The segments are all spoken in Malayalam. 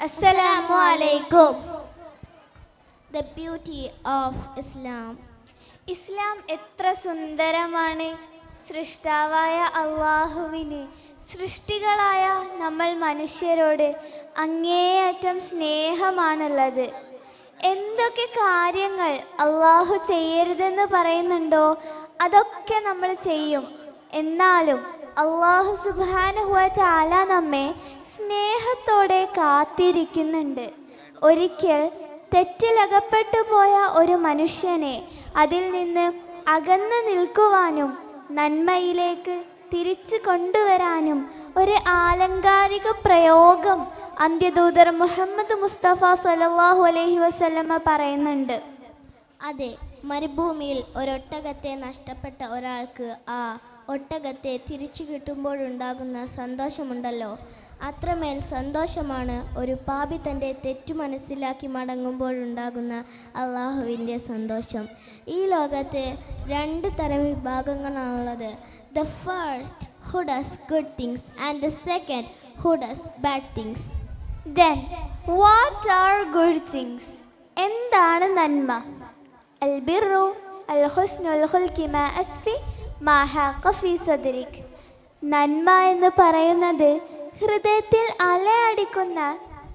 Assalamu alaikum. The beauty of Islam. ഇസ്ലാം എത്ര സുന്ദരമാണ്. സൃഷ്ടാവായ അള്ളാഹുവിന് സൃഷ്ടികളായ നമ്മൾ മനുഷ്യരോട് അങ്ങേയറ്റം സ്നേഹമാണുള്ളത്. എന്തൊക്കെ കാര്യങ്ങൾ അള്ളാഹു ചെയ്യരുതെന്ന് പറയുന്നുണ്ടോ അതൊക്കെ നമ്മൾ ചെയ്യും. എന്നാലും അള്ളാഹു സുബ്ഹാനഹു വ തആല നമ്മെ സ്നേഹത്തോടെ കാത്തിരിക്കുന്നുണ്ട്. ഒരിക്കൽ തെറ്റിലകപ്പെട്ടു പോയ ഒരു മനുഷ്യനെ അതിൽ നിന്ന് അകന്നു നിൽക്കുവാനും നന്മയിലേക്ക് തിരിച്ചു കൊണ്ടുവരാനും ഒരു ആലങ്കാരിക പ്രയോഗം അന്ത്യദൂതർ മുഹമ്മദ് മുസ്തഫ സല്ലല്ലാഹു അലൈഹി വസല്ലമ പറയുന്നുണ്ട്. അതെ, മരുഭൂമിയിൽ ഒരൊട്ടകത്തെ നഷ്ടപ്പെട്ട ഒരാൾക്ക് ആ ഒട്ടകത്തെ തിരിച്ചു കിട്ടുമ്പോഴുണ്ടാകുന്ന സന്തോഷമുണ്ടല്ലോ, അത്രമേൽ സന്തോഷമാണ് ഒരു പാപി തൻ്റെ തെറ്റു മനസ്സിലാക്കി മടങ്ങുമ്പോഴുണ്ടാകുന്ന അള്ളാഹുവിൻ്റെ സന്തോഷം. ഈ ലോകത്തെ 2 തരം വിഭാഗങ്ങളാണുള്ളത്. The first who does good things and the second who does bad things. Then what are good things? എന്താണ് നന്മ? അൽബിറു അൽഹുസ്നുൽ ഖുൽഖി മാ അസ്ഫി മാ ഹാഖ ഫീ സദ്രിക്. നന്മ എന്ന് പറയുന്നത് ഹൃദയത്തിൽ അലയടിക്കുന്ന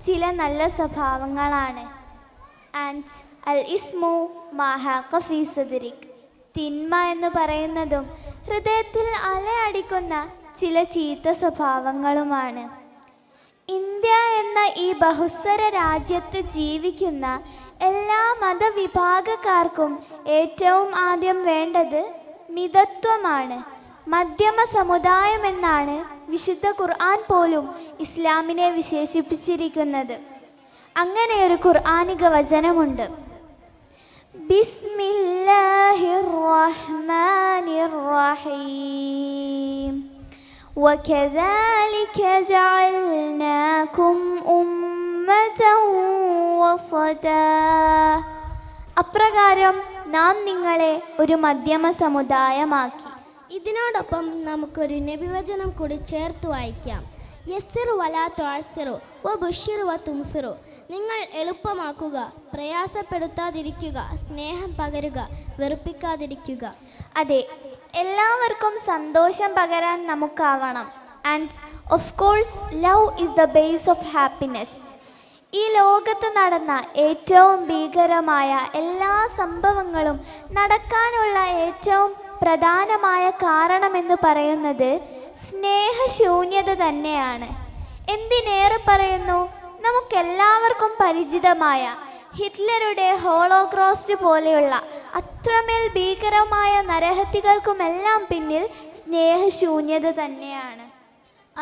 ചില നല്ല സ്വഭാവങ്ങളാണ്. ആൻഡ് അൽ ഇസ്മു മാ ഹാഖ ഫീ സദ്രിക്. തിന്മ എന്ന് പറയുന്നതും ഹൃദയത്തിൽ അലയടിക്കുന്ന ചില ചീത്ത സ്വഭാവങ്ങളുമാണ്. ഇന്ത്യ എന്ന ഈ ബഹുസ്വര രാജ്യത്ത് ജീവിക്കുന്ന എല്ലാ മതവിഭാഗക്കാർക്കും ഏറ്റവും ആദ്യം വേണ്ടത് മിതത്വമാണ്. മധ്യമ സമുദായം എന്നാണ് വിശുദ്ധ ഖുർആൻ പോലും ഇസ്ലാമിനെ വിശേഷിപ്പിച്ചിരിക്കുന്നത്. അങ്ങനെ ഒരു ഖുർആനിക വചനമുണ്ട്. ബിസ്മില്ലാഹിർ റഹ്മാനിർ റഹീം وكذلك جعلناكم أمة وسطا. അപ്രകാരം നാം നിങ്ങളെ ഒരു മധ്യമ സമുദായമാക്കി. ഇതിനോടൊപ്പം നമുക്കൊരു നബിവചനം കൂടി ചേർത്ത് വായിക്കാം. യസ്സിറു വലാ തുഅസ്സിറു വബുശ്ശിറു വതുംഫിറു. നിങ്ങൾ എളുപ്പമാക്കുക, പ്രയാസപ്പെടുത്താതിരിക്കുക, സ്നേഹം പകരുക, വെറുപ്പിക്കാതിരിക്കുക. അതെ, എല്ലാവർക്കും സന്തോഷം പകരാൻ നമുക്കാവണം. And of course love is the base of happiness. ഈ ലോകത്ത് നടന്ന ഏറ്റവും ഭീകരമായ എല്ലാ സംഭവങ്ങളും നടക്കാനുള്ള ഏറ്റവും പ്രധാനമായ കാരണമെന്ന് പറയുന്നത് സ്നേഹശൂന്യത തന്നെയാണ്. എന്തിനേറെ പറയുന്നു, നമുക്കെല്ലാവർക്കും പരിചിതമായ ഹിറ്റ്ലറുടെ ഹോളോകോസ്റ്റ് പോലെയുള്ള അത്രമേൽ ഭീകരമായ നരഹത്യകൾക്കുമെല്ലാം പിന്നിൽ സ്നേഹശൂന്യത തന്നെയാണ്.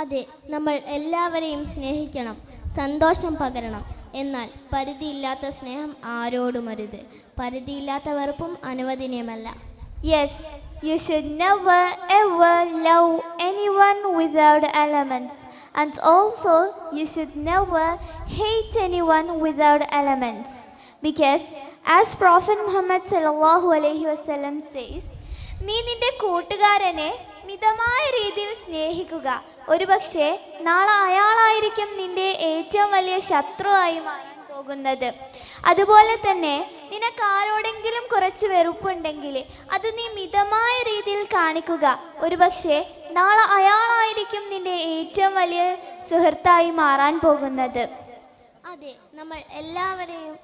അതെ, നമ്മൾ എല്ലാവരെയും സ്നേഹിക്കണം, സന്തോഷം പകരണം. എന്നാൽ പരിധിയില്ലാത്ത സ്നേഹം ആരോടും അരുത്. പരിധിയില്ലാത്ത വെറുപ്പും അനുവദനീയമല്ല. Yes, you should never ever love anyone without elements, and also you should never hate anyone without elements, because as Prophet Muhammad sallallahu alaihi wasallam says, നീ നിന്റെ കൂട്ടുകാരനെ മിതമായ രീതിയിൽ സ്നേഹിക്കുക. ഒരുപക്ഷെ നാളെ അയാളായിരിക്കും നിന്റെ ഏറ്റവും വലിയ ശത്രുവായി മാറാൻ പോകുന്നത്. അതുപോലെ തന്നെ നിനക്കാരോടെങ്കിലും കുറച്ച് വെറുപ്പുണ്ടെങ്കിൽ അത് നീ മിതമായ രീതിയിൽ കാണിക്കുക. ഒരുപക്ഷെ നാളെ അയാളായിരിക്കും നിന്റെ ഏറ്റവും വലിയ സുഹൃത്തായി മാറാൻ പോകുന്നത്. അതെ, നമ്മൾ എല്ലാവരെയും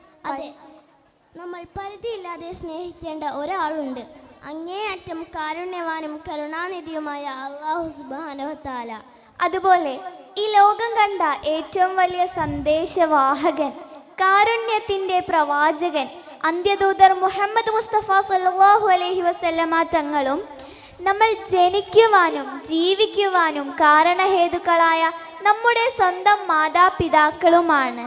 നമ്മൾ പരിധിയില്ലാതെ സ്നേഹിക്കേണ്ട ഒരാളുണ്ട്. അങ്ങേയറ്റം കാരുണ്യവാനും കരുണാനിധിയുമായ അല്ലാഹു സുബ്ഹാനഹു വ തആല. അതുപോലെ ഈ ലോകം കണ്ട ഏറ്റവും വലിയ സന്ദേശവാഹകൻ, കാരുണ്യത്തിൻ്റെ പ്രവാചകൻ അന്ത്യദൂതർ മുഹമ്മദ് മുസ്തഫ സല്ലല്ലാഹു അലൈഹി വസല്ലമ തങ്ങളും നമ്മൾ ജനിക്കുവാനും ജീവിക്കുവാനും കാരണഹേതുക്കളായ നമ്മുടെ സ്വന്തം മാതാപിതാക്കളുമാണ്.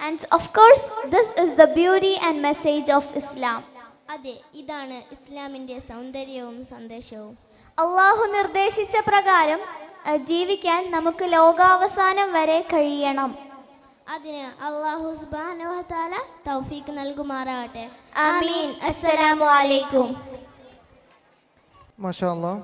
And of course this is the beauty and message of Islam. അതെ, ഇതാണ് ഇസ്ലാമിൻ്റെ സൗന്ദര്യവും സന്ദേശവും. അള്ളാഹു നിർദ്ദേശിച്ച പ്രകാരം ജീവിക്കാൻ നമുക്ക് ലോകാവസാനം വരെ കഴിയണം. അതിന് അല്ലാഹു സുബ്ഹാനഹു വ തആല തൗഫീഖ് നൽകുമാറാകട്ടെ. ആമീൻ. അസ്സലാമു അലൈക്കും. മാഷാ അല്ലാഹ്.